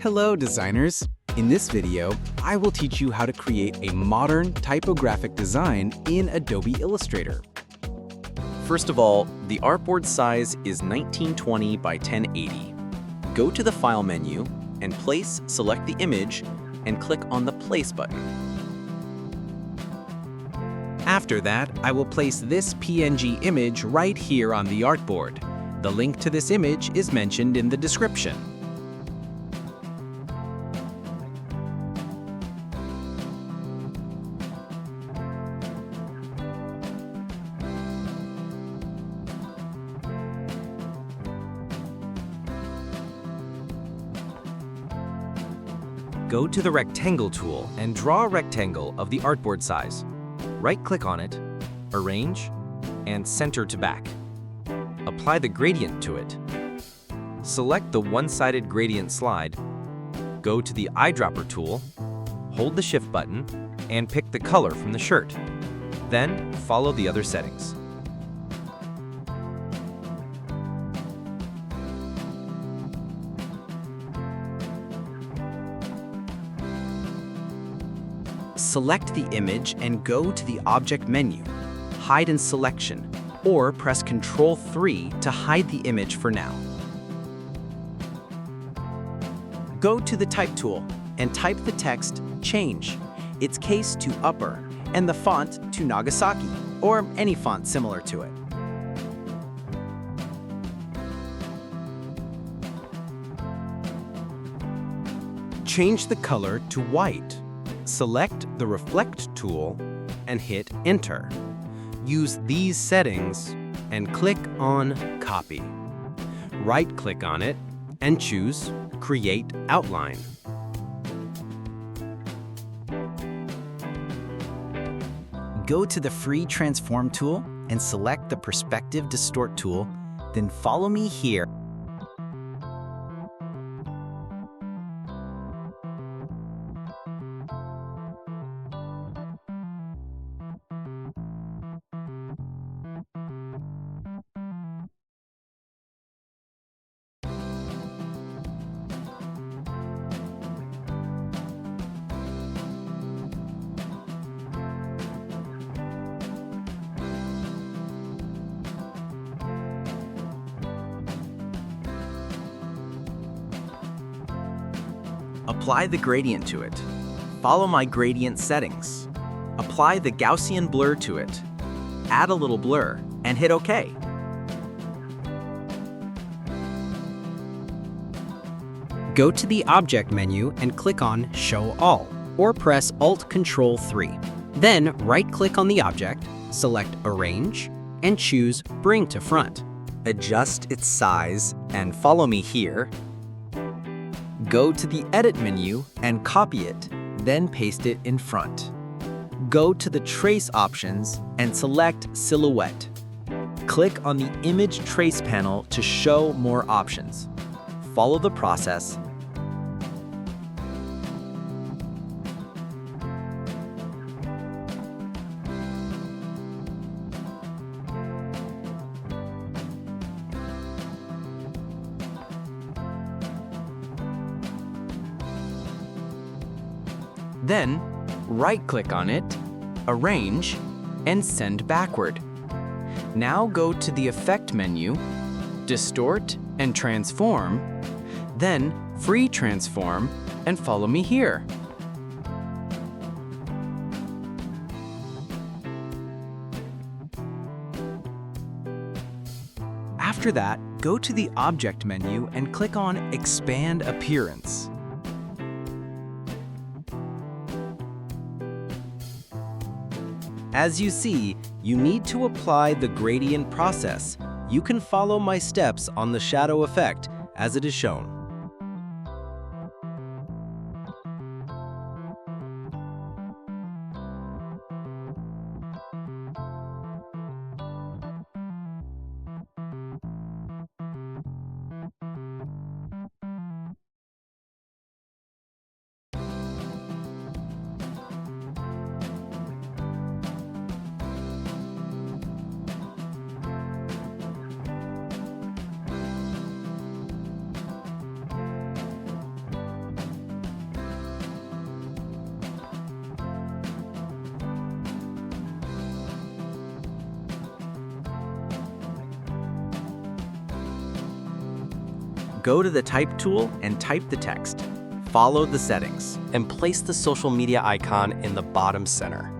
Hello, designers! In this video, I will teach you how to create a modern typographic design in Adobe Illustrator. First of all, the artboard size is 1920 by 1080. Go to the File menu and select the image and click on the Place button. After that, I will place this PNG image right here on the artboard. The link to this image is mentioned in the description. Go to the Rectangle tool and draw a rectangle of the artboard size. Right-click on it, Arrange, and Center to Back. Apply the gradient to it. Select the one-sided gradient slide, go to the Eyedropper tool, hold the Shift button, and pick the color from the shirt. Then, follow the other settings. Select the image and go to the Object menu, Hide in Selection, or press Ctrl+3 to hide the image for now. Go to the Type tool and type the text Change, its case to upper, and the font to Nagasaki, or any font similar to it. Change the color to white. Select the Reflect tool and hit Enter. Use these settings and click on Copy. Right-click on it and choose Create Outline. Go to the free Transform tool and select the Perspective Distort tool, then follow me here. Apply the gradient to it. Follow my gradient settings. Apply the Gaussian blur to it. Add a little blur and hit OK. Go to the Object menu and click on Show All, or press Alt-Ctrl+3. Then right-click on the object, select Arrange, and choose Bring to Front. Adjust its size and follow me here. Go to the Edit menu and copy it, then paste it in front. Go to the Trace options and select Silhouette. Click on the Image Trace panel to show more options. Follow the process. Then, right-click on it, Arrange, and Send Backward. Now go to the Effect menu, Distort and Transform, then Free Transform, and follow me here. After that, go to the Object menu and click on Expand Appearance. As you see, you need to apply the gradient process. You can follow my steps on the shadow effect as it is shown. Go to the Type tool and type the text. Follow the settings. And place the social media icon in the bottom center.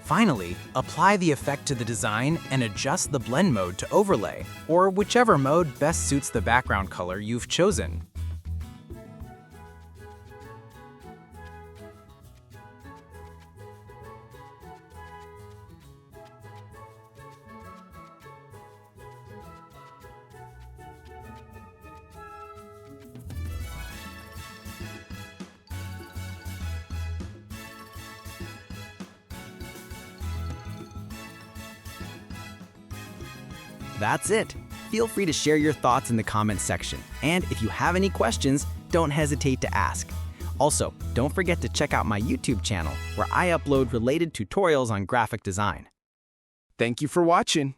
Finally, apply the effect to the design and adjust the blend mode to overlay, or whichever mode best suits the background color you've chosen. That's it. Feel free to share your thoughts in the comments section. And if you have any questions, don't hesitate to ask. Also, don't forget to check out my YouTube channel, where I upload related tutorials on graphic design. Thank you for watching.